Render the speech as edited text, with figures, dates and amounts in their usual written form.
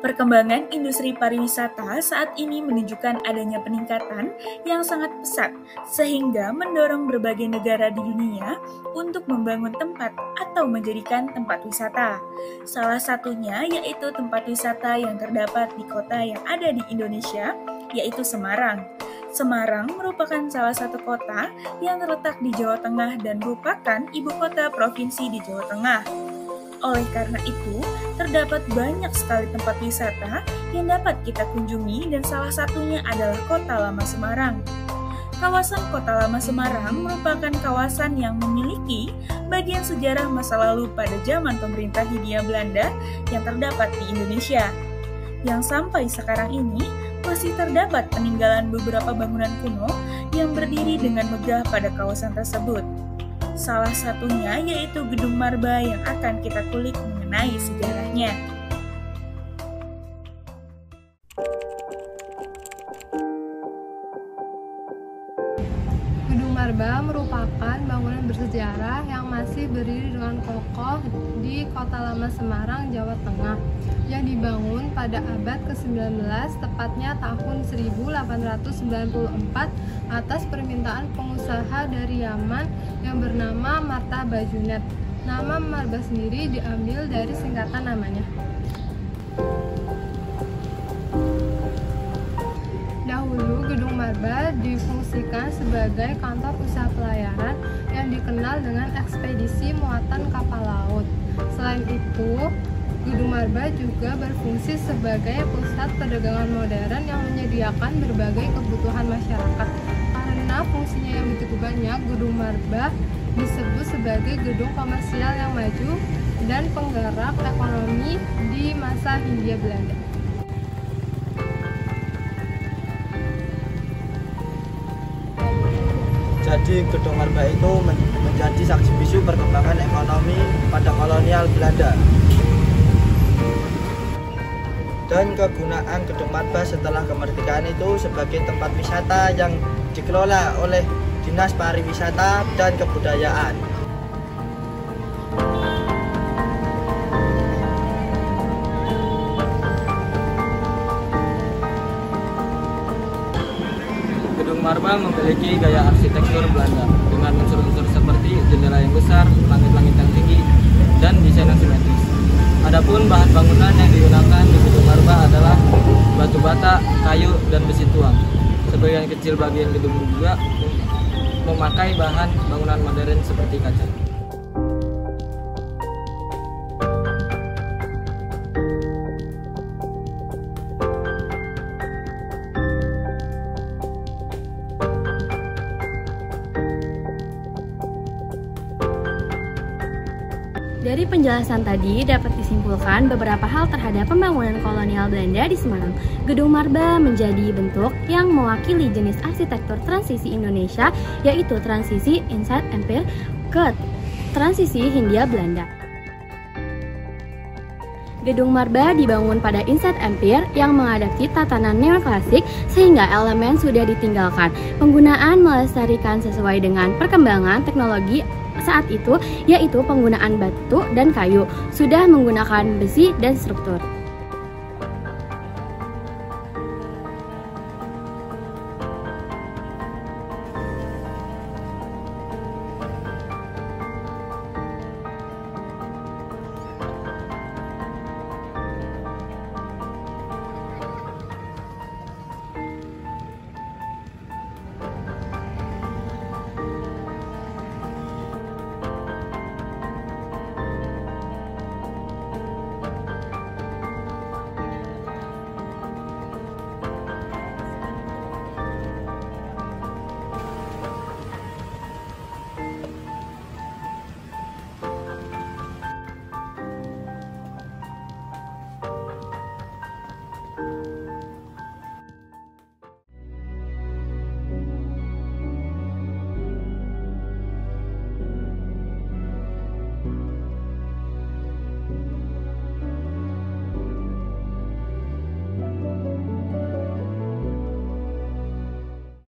Perkembangan industri pariwisata saat ini menunjukkan adanya peningkatan yang sangat pesat, sehingga mendorong berbagai negara di dunia untuk membangun tempat atau menjadikan tempat wisata. Salah satunya yaitu tempat wisata yang terdapat di kota yang ada di Indonesia, yaitu Semarang. Semarang merupakan salah satu kota yang terletak di Jawa Tengah dan merupakan ibu kota provinsi di Jawa Tengah. Oleh karena itu, terdapat banyak sekali tempat wisata yang dapat kita kunjungi dan salah satunya adalah Kota Lama Semarang. Kawasan Kota Lama Semarang merupakan kawasan yang memiliki bagian sejarah masa lalu pada zaman pemerintah Hindia Belanda yang terdapat di Indonesia. Yang sampai sekarang ini masih terdapat peninggalan beberapa bangunan kuno yang berdiri dengan megah pada kawasan tersebut. Salah satunya yaitu Gedung Marba yang akan kita kulik mengenai sejarahnya. Gedung Marba merupakan bangunan bersejarah yang masih berdiri dengan kokoh di Kota Lama Semarang, Jawa Tengah, yang dibangun pada abad ke-19, tepatnya tahun 1894 atas permintaan pengusaha dari Yaman yang bernama Marta Bajunet. Nama Marba sendiri diambil dari singkatan namanya. Dahulu Gedung Marba difungsikan sebagai kantor usaha pelayaran yang dikenal dengan ekspedisi muatan kapal laut. Selain itu, Gedung Marba juga berfungsi sebagai pusat perdagangan modern yang menyediakan berbagai kebutuhan masyarakat. Karena fungsinya yang begitu banyak, Gedung Marba disebut sebagai gedung komersial yang maju dan penggerak ekonomi di masa Hindia Belanda. Jadi Gedung Marba itu menjadi saksi bisu perkembangan ekonomi pada kolonial Belanda. Dan kegunaan Gedung Marba setelah kemerdekaan itu sebagai tempat wisata yang dikelola oleh Dinas Pariwisata dan Kebudayaan. Gedung Marba memiliki gaya arsitektur Belanda dengan unsur-unsur seperti jendela yang besar, langit-langit yang tinggi, dan desain yang simetris. Adapun bahan bangunan yang digunakan di Gedung Marba adalah batu bata, kayu, dan besi tuang. Sebagian kecil bagian gedung juga memakai bahan bangunan modern seperti kaca. Dari penjelasan tadi dapat disimpulkan beberapa hal terhadap pembangunan kolonial Belanda di Semarang. Gedung Marba menjadi bentuk yang mewakili jenis arsitektur transisi Indonesia, yaitu transisi Insight Empire ke transisi Hindia Belanda. Gedung Marba dibangun pada Insight Empire yang mengadopsi tatanan neoklasik sehingga elemen sudah ditinggalkan. Penggunaan melestarikan sesuai dengan perkembangan teknologi saat itu, yaitu penggunaan batu dan kayu, sudah menggunakan besi dan struktur.